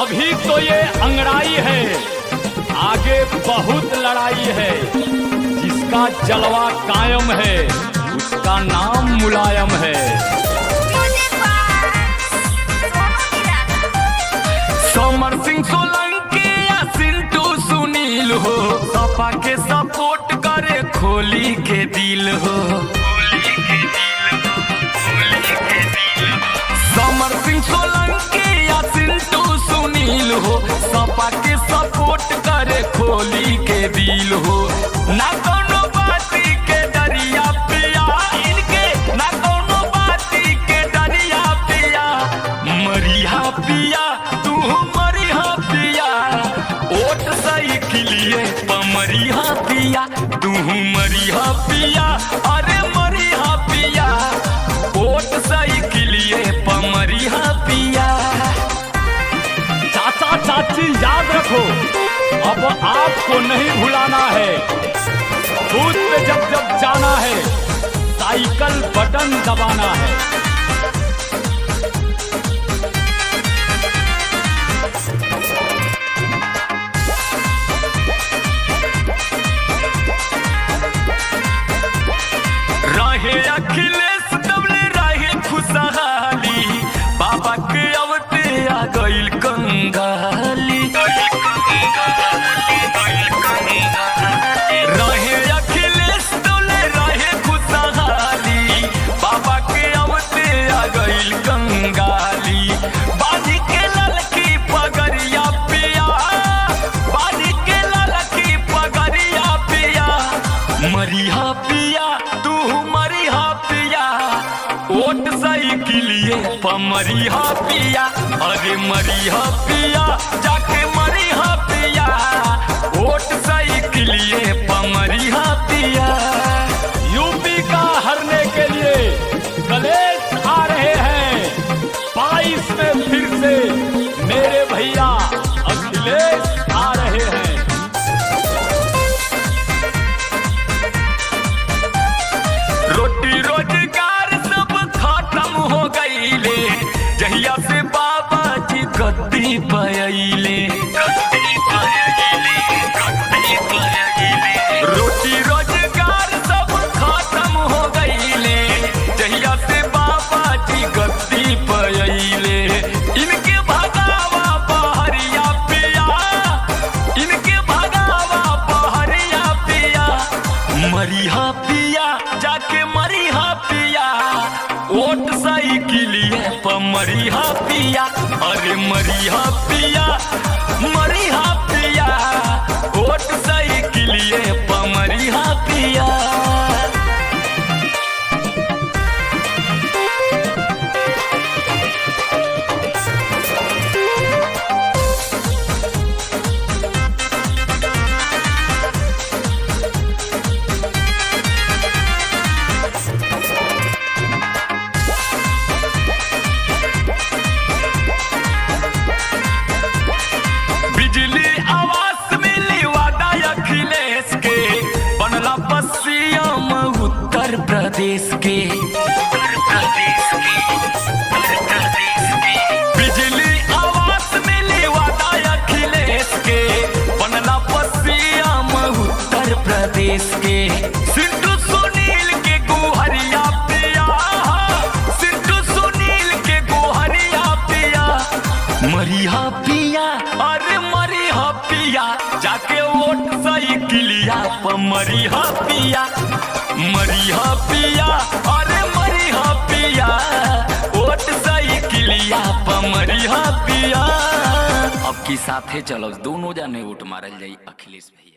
अभी तो ये अंगड़ाई है, आगे बहुत लड़ाई है। जिसका जलवा कायम है उसका नाम मुलायम है। समर सिंह सोलंकी या सिंटू सुनील हो, सपा के सपोर्ट करे खोली के दिल हो। समर सिंह सोलंकी या सिंटू सुनील हो, सपा के सपोर्ट करे खोली के दिल हो। ना कोनो बाती के डरिया पिया इनके, ना कोनो बाती के डरिया पिया। मरिया पिया तू मरिया पिया, ओट सही खिलिए पमरिया पिया। तू मरिया पिया, अरे मरिया पिया, ओट सही खिलिए पमरिया पिया। चाचा चाची याद रखो, अब आपको नहीं भुलाना है। बूथ पे जब जब जाना है साइकिल बटन दबाना है। रहे अखिलेश दबले रहे खुशहाली, बाबा के अवते आ गइल कंगाली। रहे अखिलेश दबले रहे खुशहाली, बाबा के अवते आ गइल कंगाली। बाजी के ललकी पगड़िया पिया, बाजी के ललकी पगड़िया पिया। मरिया पिया तू मरिया पिया, ओट सही के लिए पमरिया पिया। अरे मरिया पिया जाके मरिया पिया, ओट सही के लिए पमरिया पिया। यूपी का हरने के लिए कलेश आ रहे हैं 22 में फिर से मेरे भैया अखिलेश आ रहे हैं। रोटी रोजगार सब खत्म हो गईले, जहिया से बाबा जी गद्दी पयले। रोटी रोजगार सब खत्म हो गईले, जहिया से बाबा जी गद्दी पयले। इनके भगावा पहरिया पिया, इनके भगावा पहरिया पिया। मरिया पिया जाके मरिया पिया, ओट सही के लिए पमरिया पिया। अरे मरिया पिया मरिया पिया, ओट सही के लिए पमरिया पिया। बिजली आवास मिली वादा अखिलेश के, बनला पश्चिम उत्तर प्रदेश के। बिजली आवास मिली वादा अखिलेश के, बनला पश्चिम उत्तर प्रदेश के। सिंटू सुनील के गोहरिया पिया, सिंटू सुनील के गोहरिया पिया। मरिया पिया अरे मरिया पिया, जाके वोट सही के लिया पमरिया पिया। मरिया पिया अरे मरिया पिया, वोट सही के लिया पमरिया पिया। अब की साथे चलो दोनों जाने वोट मारल जाई अखिलेश भैया।